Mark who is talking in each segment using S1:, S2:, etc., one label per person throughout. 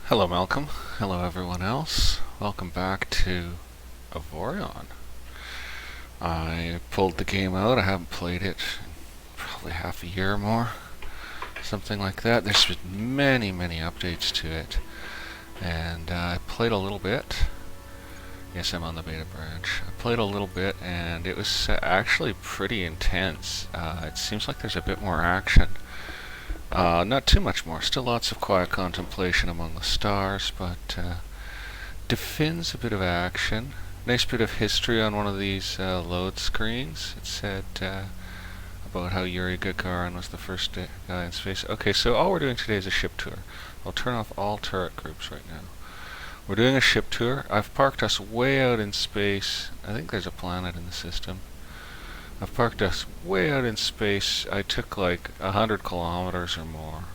S1: Hello Malcolm, hello everyone else. Welcome back to Avorion. I pulled the game out, I haven't played it in probably half a year or more. Something like that. There's been many updates to it. And I played a little bit. Yes, I'm on the beta branch. I played a little bit and it was actually pretty intense. It seems like there's a bit more action. Not too much more. Still lots of quiet contemplation among the stars, but defends a bit of action. Nice bit of history on one of these load screens. It said about how Yuri Gagarin was the first guy in space. Okay, so all we're doing today is a ship tour. I'll turn off all turret groups right now. We're doing a ship tour. I've parked us way out in space. I think there's a planet in the system. I've parked us way out in space. I took like 100 kilometers or more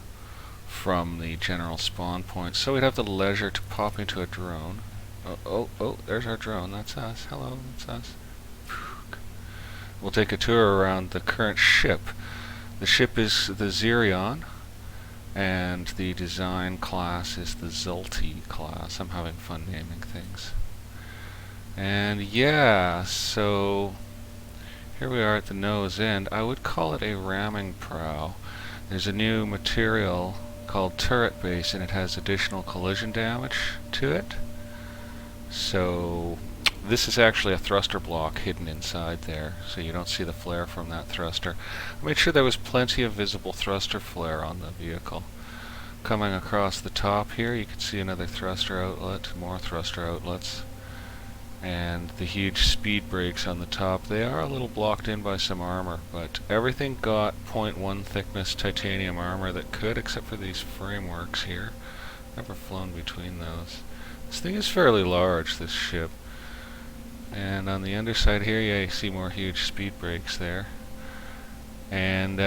S1: from the general spawn point, so we'd have the leisure to pop into a drone. Oh, there's our drone. That's us. Hello, that's us. We'll take a tour around the current ship. The ship is the Xerion, and the design class is the Xultee class. I'm having fun naming things. And yeah, so here we are at the nose end. I would call it a ramming prow. There's a new material called turret base, and it has additional collision damage to it. So this is actually a thruster block hidden inside there, so you don't see the flare from that thruster. I made sure there was plenty of visible thruster flare on the vehicle. Coming across the top here, you can see another thruster outlet, more thruster outlets, and the huge speed brakes on the top. They are a little blocked in by some armor, but everything got 0.1 thickness titanium armor that could, except for these frameworks here. Never flown between those. This thing is fairly large, this ship. And on the underside here, yeah, you see more huge speed brakes there. And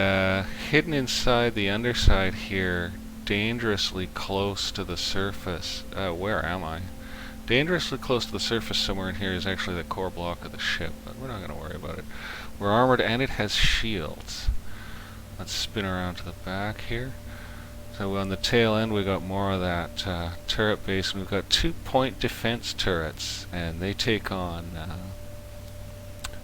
S1: hidden inside the underside here, dangerously close to the surface. Where am I? Dangerously close to the surface somewhere in here is actually the core block of the ship, but we're not going to worry about it. We're armored and it has shields. Let's spin around to the back here. So on the tail end we got more of that turret base, and we've got 2-point defense turrets, and they take on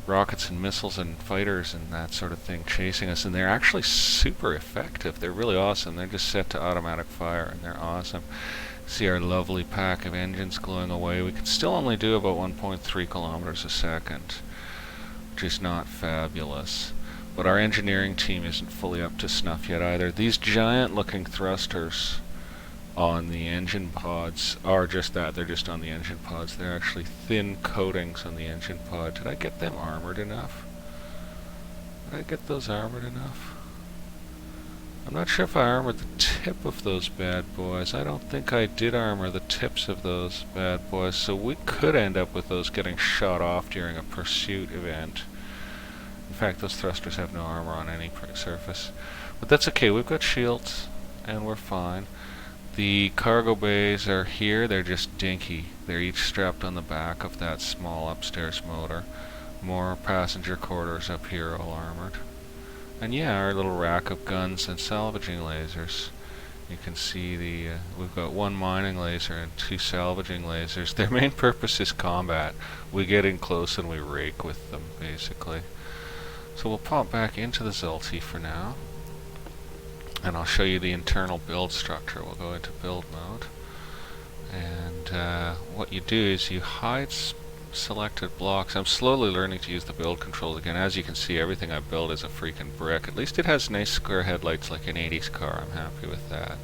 S1: rockets and missiles and fighters and that sort of thing chasing us, and they're actually super effective. They're really awesome. They're just set to automatic fire, and they're awesome. See our lovely pack of engines glowing away. We can still only do about 1.3 kilometers a second, which is not fabulous. But our engineering team isn't fully up to snuff yet either. These giant looking thrusters on the engine pods are just that. They're just on the engine pods. They're actually thin coatings on the engine pod. Did I get them armored enough? Did I get those armored enough? I'm not sure if I armored the tip of those bad boys. I don't think I did armor the tips of those bad boys, so we could end up with those getting shot off during a pursuit event. In fact, those thrusters have no armor on any surface. But that's okay, we've got shields, and we're fine. The cargo bays are here. They're just dinky. They're each strapped on the back of that small upstairs motor. More passenger quarters up here, all armored. And yeah, our little rack of guns and salvaging lasers. You can see we've got one mining laser and two salvaging lasers. Their main purpose is combat. We get in close and we rake with them, basically. So we'll pop back into the Xultee for now, and I'll show you the internal build structure. We'll go into build mode, and what you do is you hide selected blocks. I'm slowly learning to use the build controls again. As you can see, everything I build is a freaking brick. At least it has nice square headlights like an 80s car. I'm happy with that.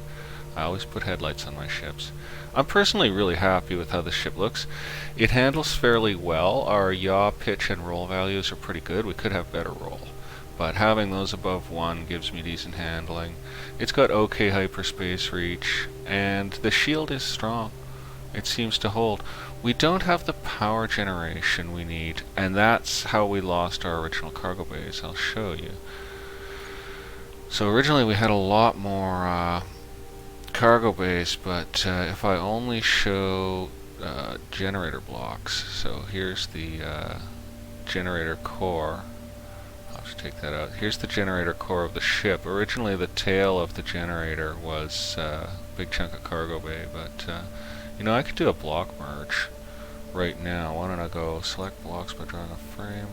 S1: I always put headlights on my ships. I'm personally really happy with how the ship looks. It handles fairly well. Our yaw, pitch, and roll values are pretty good. We could have better roll, but having those above 1 gives me decent handling. It's got okay hyperspace reach, and the shield is strong. It seems to hold. We don't have the power generation we need, and that's how we lost our original cargo bays. I'll show you. So originally we had a lot more cargo bays, but if I only show generator blocks, so here's the generator core. I'll have to take that out. Here's the generator core of the ship. Originally the tail of the generator was a big chunk of cargo bay, but you know, I could do a block merge right now. Why don't I go select blocks by drawing a frame.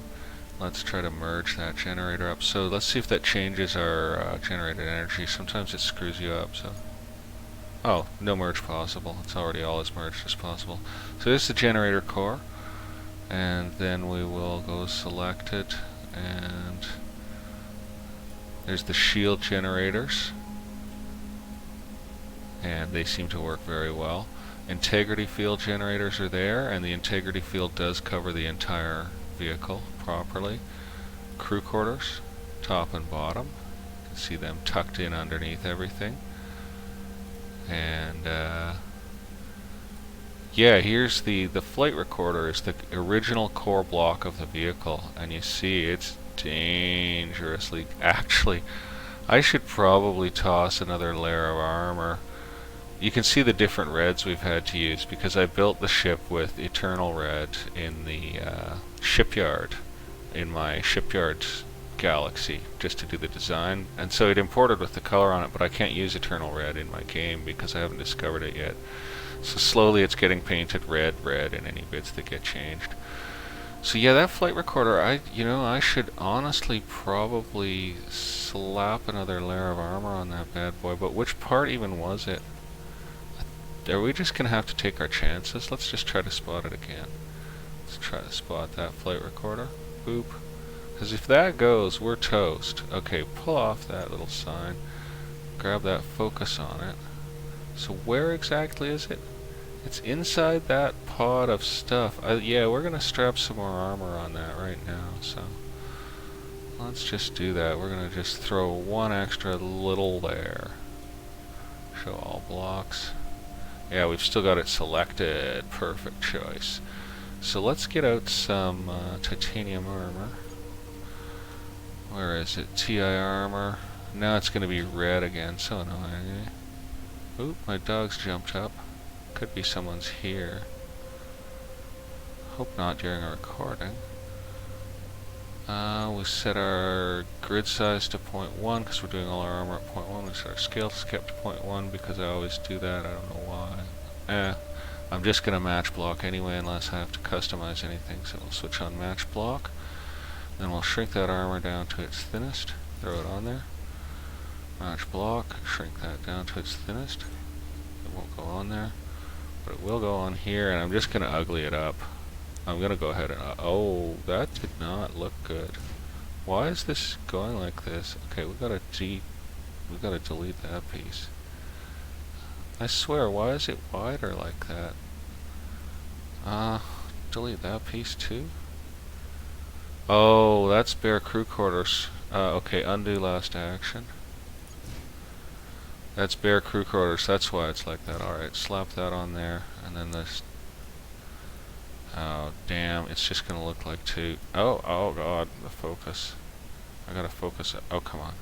S1: Let's try to merge that generator up. So let's see if that changes our generated energy. Sometimes it screws you up, so... Oh, no merge possible. It's already all as merged as possible. So this is the generator core. And then we will go select it. And there's the shield generators. And they seem to work very well. Integrity field generators are there, and the integrity field does cover the entire vehicle properly. Crew quarters, top and bottom. You can see them tucked in underneath everything. And yeah, here's the flight recorder is the original core block of the vehicle, and you see it's dangerously... Actually, I should probably toss another layer of armor. You can see the different reds we've had to use because I built the ship with eternal red in the shipyard, in my shipyard galaxy, just to do the design, and so it imported with the color on it, but I can't use eternal red in my game because I haven't discovered it yet. So slowly it's getting painted red in any bits that get changed. So yeah, that flight recorder, I should honestly probably slap another layer of armor on that bad boy, but which part even was it? Are we just gonna have to take our chances? Let's just try to spot it again. Let's try to spot that flight recorder. Boop. Because if that goes, we're toast. Okay, pull off that little sign. Grab that focus on it. So where exactly is it? It's inside that pod of stuff. Yeah, we're gonna strap some more armor on that right now, so let's just do that. We're gonna just throw one extra little layer. Show all blocks. Yeah, we've still got it selected. Perfect choice. So let's get out some titanium armor. Where is it? TI armor. Now it's going to be red again. So annoying. Oop, my dog's jumped up. Could be someone's here. Hope not during a recording. We set our grid size to 0.1 because we're doing all our armor at 0.1. We set our scale kept to 0.1 because I always do that. I don't know why. I'm just going to match block anyway unless I have to customize anything. So we'll switch on match block. Then we'll shrink that armor down to its thinnest. Throw it on there. Match block. Shrink that down to its thinnest. It won't go on there. But it will go on here, and I'm just going to ugly it up. I'm going to go ahead and... oh, that did not look good. Why is this going like this? Okay, we got to delete that piece. I swear, why is it wider like that? Delete that piece too? Oh, that's bare crew quarters. Okay, undo last action. That's bare crew quarters, that's why it's like that. Alright, slap that on there, and then this... Oh, damn, it's just gonna look like two... Oh god, the focus. I gotta focus it. Oh, come on.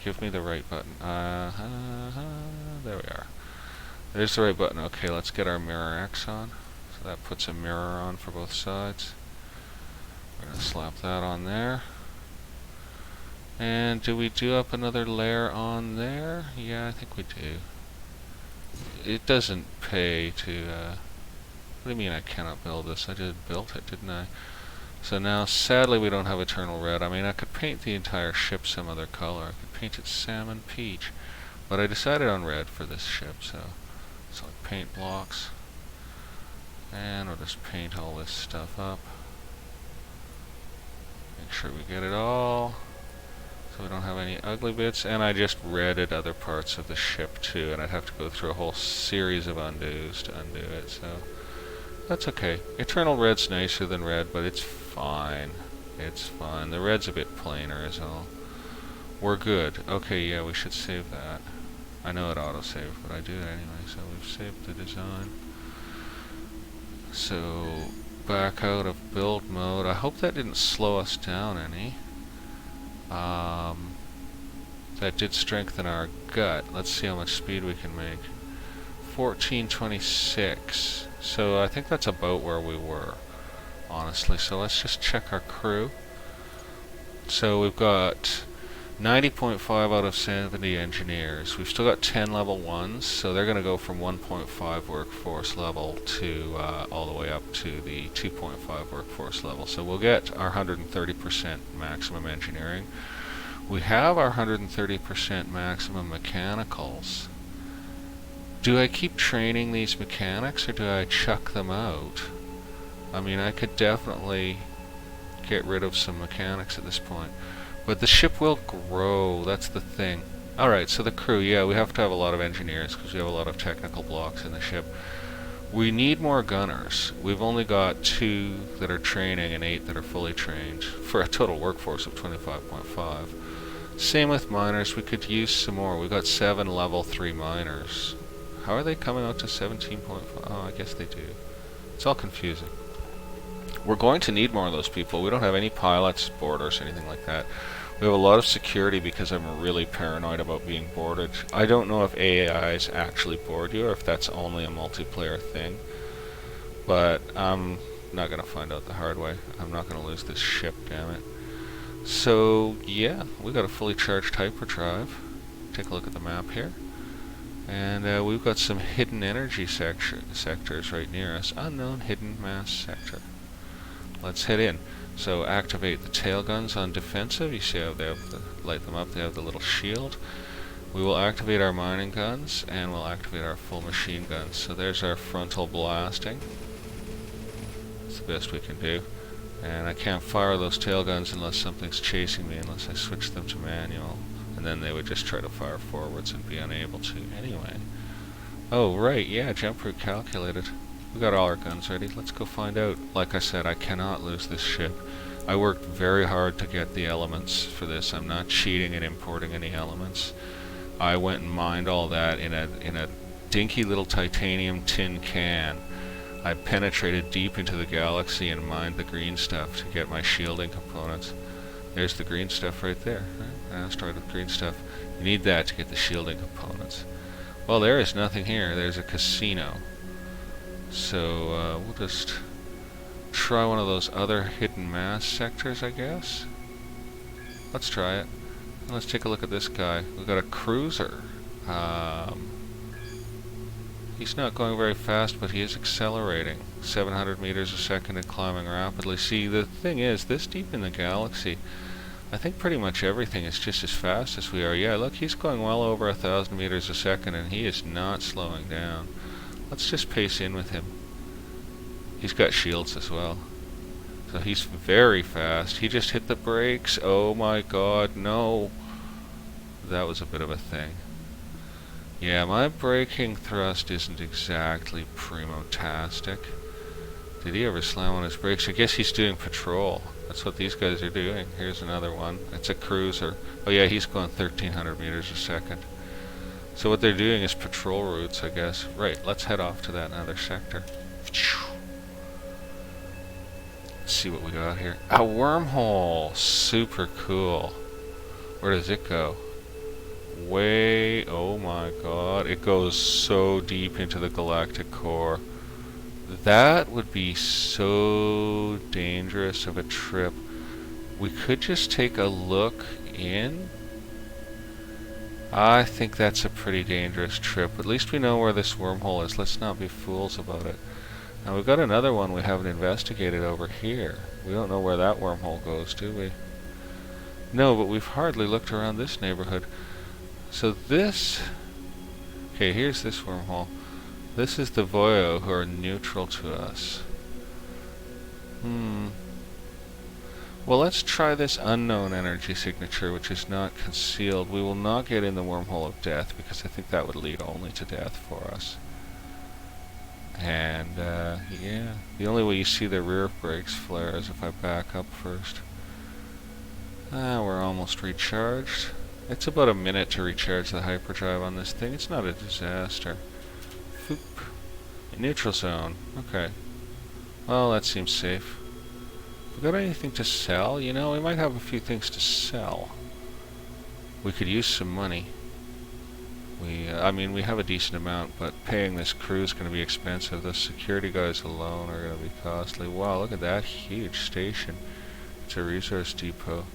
S1: Give me the right button. There we are. There's the right button. Okay, let's get our mirror X on. So that puts a mirror on for both sides. We're gonna slap that on there. And do we do up another layer on there? Yeah, I think we do. It doesn't pay to... what do you mean I cannot build this? I just built it, didn't I? So now, sadly, we don't have eternal red. I mean, I could paint the entire ship some other color. I could paint it salmon peach. But I decided on red for this ship, so... Select paint blocks. And we'll just paint all this stuff up. Make sure we get it all. So we don't have any ugly bits. And I just redded other parts of the ship too, and I'd have to go through a whole series of undos to undo it, so... That's okay. Eternal red's nicer than red, but it's fine. It's fine. The red's a bit plainer is all. We're good. Okay, yeah, we should save that. I know it autosaved, but I do it anyway, so we've saved the design. So, back out of build mode. I hope that didn't slow us down any. That did strengthen our gut. Let's see how much speed we can make. 1426. So I think that's about where we were, honestly. So let's just check our crew. So we've got 90.5 out of 70 engineers. We've still got 10 level 1s, so they're going to go from 1.5 workforce level to all the way up to the 2.5 workforce level. So we'll get our 130% maximum engineering. We have our 130% maximum mechanicals. Do I keep training these mechanics or do I chuck them out? I mean, I could definitely get rid of some mechanics at this point. But the ship will grow, that's the thing. Alright, so the crew, yeah, we have to have a lot of engineers because we have a lot of technical blocks in the ship. We need more gunners. We've only got 2 that are training and 8 that are fully trained for a total workforce of 25.5. Same with miners, we could use some more. We've got 7 level 3 miners. How are they coming out to 17.5? Oh, I guess they do. It's all confusing. We're going to need more of those people. We don't have any pilots, boarders, anything like that. We have a lot of security because I'm really paranoid about being boarded. I don't know if AIs actually board you or if that's only a multiplayer thing. But I'm not going to find out the hard way. I'm not going to lose this ship, damn it. So, yeah, we got a fully charged hyperdrive. Take a look at the map here. And we've got some hidden energy sectors right near us. Unknown hidden mass sector. Let's head in. So activate the tail guns on defensive. You see how they have the, light them up, they have the little shield. We will activate our mining guns and we'll activate our full machine guns. So there's our frontal blasting. That's the best we can do. And I can't fire those tail guns unless something's chasing me, unless I switch them to manual. And then they would just try to fire forwards and be unable to anyway. Oh right, yeah, jump route calculated. We got all our guns ready. Let's go find out. Like I said, I cannot lose this ship. I worked very hard to get the elements for this. I'm not cheating and importing any elements. I went and mined all that in a dinky little titanium tin can. I penetrated deep into the galaxy and mined the green stuff to get my shielding components. There's the green stuff right there. Right? An asteroid with green stuff. You need that to get the shielding components. Well, there is nothing here. There's a casino. So we'll just try one of those other hidden mass sectors, I guess. Let's try it. And let's take a look at this guy. We've got a cruiser. He's not going very fast, but he is accelerating. 700 meters a second and climbing rapidly. See, the thing is, this deep in the galaxy, I think pretty much everything is just as fast as we are. Yeah, look, he's going well over 1,000 meters a second, and he is not slowing down. Let's just pace in with him. He's got shields as well. So he's very fast. He just hit the brakes. Oh my god, no. That was a bit of a thing. Yeah, my braking thrust isn't exactly primo-tastic. Did he ever slam on his brakes? I guess he's doing patrol. That's what these guys are doing. Here's another one. It's a cruiser. Oh yeah, he's going 1,300 meters a second. So what they're doing is patrol routes, I guess. Right, let's head off to that other sector. Let's see what we got here. A wormhole! Super cool. Where does it go? Way, oh my god, it goes so deep into the galactic core. That would be so dangerous of a trip. We could just take a look in. I think that's a pretty dangerous trip. At least we know where this wormhole is. Let's not be fools about it. Now we've got another one we haven't investigated over here. We don't know where that wormhole goes, do we? No, but we've hardly looked around this neighborhood. So this... Okay, here's this wormhole. This is the Voyo, who are neutral to us. Well, let's try this unknown energy signature, which is not concealed. We will not get in the wormhole of death, because I think that would lead only to death for us. And, yeah, the only way you see the rear brakes flare is if I back up first. We're almost recharged. It's about a minute to recharge the hyperdrive on this thing. It's not a disaster. Foop. Neutral zone. Okay. Well, that seems safe. We got anything to sell? You know, we might have a few things to sell. We could use some money. I mean, we have a decent amount, but paying this crew is going to be expensive. The security guys alone are going to be costly. Wow, look at that huge station. It's a resource depot.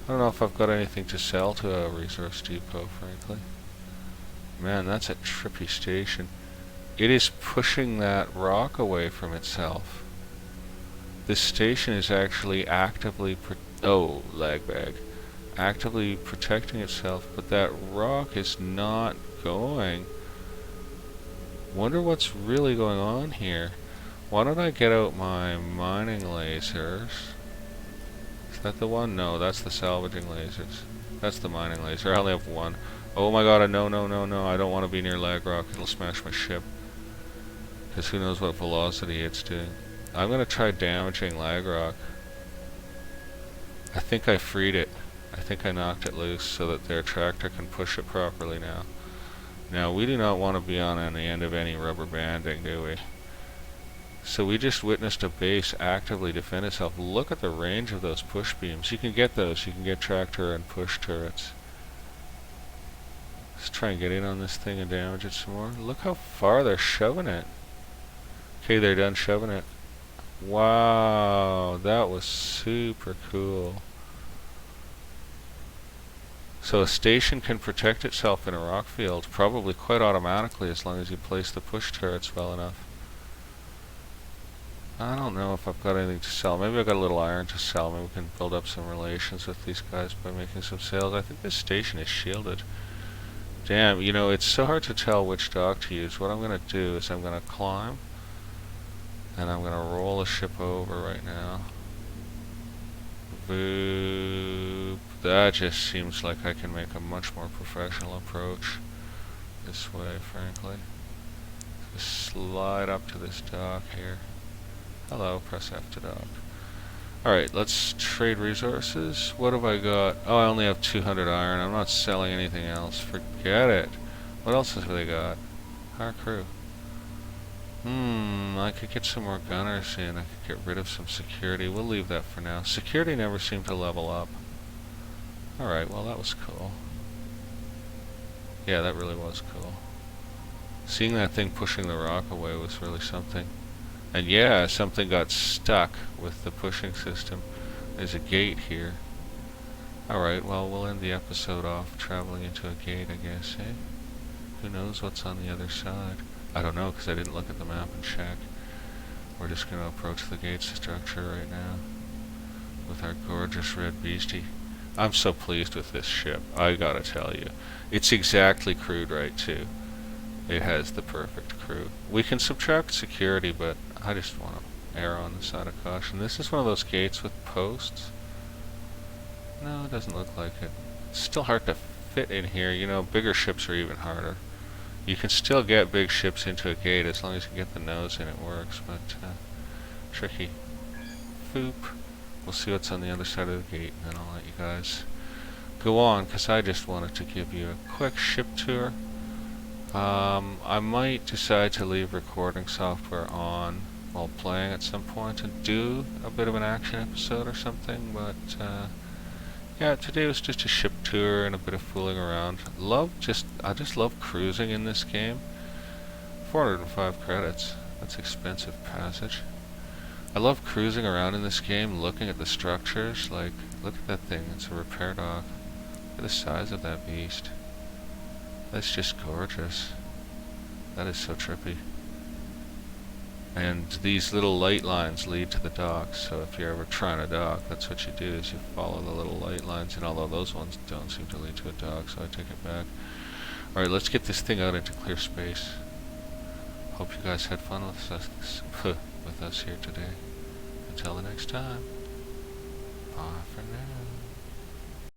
S1: I don't know if I've got anything to sell to a resource depot, frankly. Man, that's a trippy station. It is pushing that rock away from itself. This station is actually actively lag bag. Actively protecting itself, but that rock is not going. Wonder what's really going on here. Why don't I get out my mining lasers? Is that the one? No, that's the salvaging lasers. That's the mining laser. I only have one. Oh my god, no. I don't want to be near lag rock. It'll smash my ship. Because who knows what velocity it's doing. I'm going to try damaging lag rock. I think I freed it. I think I knocked it loose so that their tractor can push it properly now. Now, we do not want to be on the end of any rubber banding, do we? So we just witnessed a base actively defend itself. Look at the range of those push beams. You can get those. You can get tractor and push turrets. Let's try and get in on this thing and damage it some more. Look how far they're shoving it. Okay, they're done shoving it. Wow, that was super cool. So a station can protect itself in a rock field, probably quite automatically as long as you place the push turrets well enough. I don't know if I've got anything to sell. Maybe I've got a little iron to sell. Maybe we can build up some relations with these guys by making some sales. I think this station is shielded. Damn, you know, it's so hard to tell which dock to use. What I'm going to do is I'm going to climb, and I'm going to roll the ship over right now. Boop. That just seems like I can make a much more professional approach this way, frankly. Just slide up to this dock here. Hello, press F to dock. Alright, let's trade resources. What have I got? Oh, I only have 200 iron. I'm not selling anything else. Forget it. What else have they got? Hire crew. I could get some more gunners in. I could get rid of some security. We'll leave that for now. Security never seemed to level up. Alright, well that was cool. Yeah, that really was cool. Seeing that thing pushing the rock away was really something. And yeah, something got stuck with the pushing system. There's a gate here. Alright, well we'll end the episode off traveling into a gate, I guess, eh? Who knows what's on the other side? I don't know, because I didn't look at the map and check. We're just going to approach the gate structure right now with our gorgeous red beastie. I'm so pleased with this ship, I gotta tell you. It's exactly crewed right, too. It has the perfect crew. We can subtract security, but I just want to err on the side of caution. This is one of those gates with posts. No, it doesn't look like it. It's still hard to fit in here. You know, bigger ships are even harder. You can still get big ships into a gate as long as you get the nose in, it works, but tricky. Boop. We'll see what's on the other side of the gate, and then I'll let you guys go on, because I just wanted to give you a quick ship tour. I might decide to leave recording software on while playing at some point and do a bit of an action episode or something, but yeah, today was just a ship tour and a bit of fooling around. I just love cruising in this game. 405 credits. That's expensive passage. I love cruising around in this game, looking at the structures. Like, look at that thing. It's a repair dock. Look at the size of that beast. That's just gorgeous. That is so trippy. And these little light lines lead to the docks, so if you're ever trying to dock, that's what you do, is you follow the little light lines, and although those ones don't seem to lead to a dock, so I take it back. Alright, let's get this thing out into clear space. Hope you guys had fun with us here today. Until the next time.